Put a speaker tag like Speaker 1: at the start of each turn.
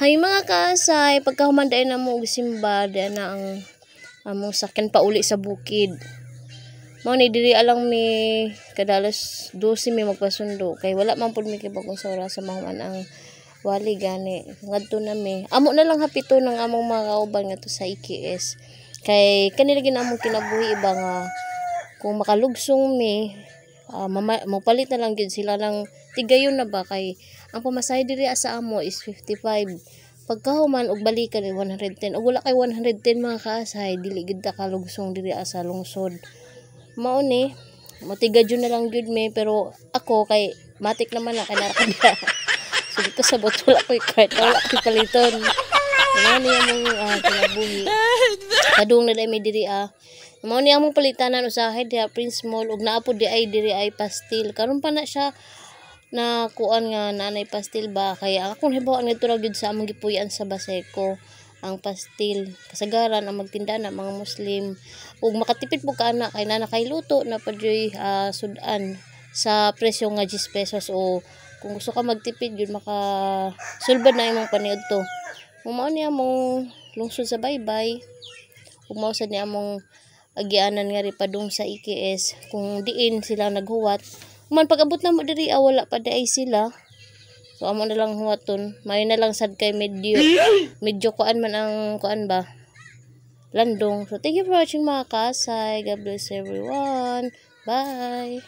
Speaker 1: Hay mga kasay, pagkahumanday na mo simba, diyan na ang among sakyan pa uli sa bukid. Mao ni diri alang mi kadalas 12 mi magpasundo kay wala man pud mi kay bagong sa oras sa mahuman ang wali gani. Ngadto na mi. Amo na lang hapito ng among mga kauban ngadto sa IKS. Kay kanila gid among kinabuhi iba nga kung makalugsong mi mapalit na lang gid sila ng tigayon na ba kay ang pamasahe diri sa amo is 55. Pagkahuman og balikan 110 og wala kay 110 mga kaasay dili gid ta kalugsong diri sa lungsod. Mao ni motigadyo na lang jud mi pero ako kay matik naman na kay narakada. So dito sa bot wala koy card wala koy paliton. Ano ni among kinabuhi. Kadung na dai mi diri mao ni among palitanan usahay diha Prince Mall ug naapod di ay diri ay pastil. Karon pa na siya na kuan nga nanay pastil ba kaya akong hibaw ang nito gyud sa among gipuy-an sa Baseco ang pastil kasagaran ang magtinda na mga Muslim ug makatipid po ka ana kay nana kay luto na padyoy sudan sa presyo nga 10 pesos o kung gusto ka magtipid yun maka sulbad na imong paniudto. Mao ni among lungsod sa baybay ug mao sad ni among agianan nga ri padung sa IKS kung diin sila naghuwat man pag-abot na mo diri wala pa day sila. So amo na lang huwaton. May na lang sad kay medyo kuan man ang kuan ba. Landong. So thank you for watching mga kasay. God bless everyone. Bye.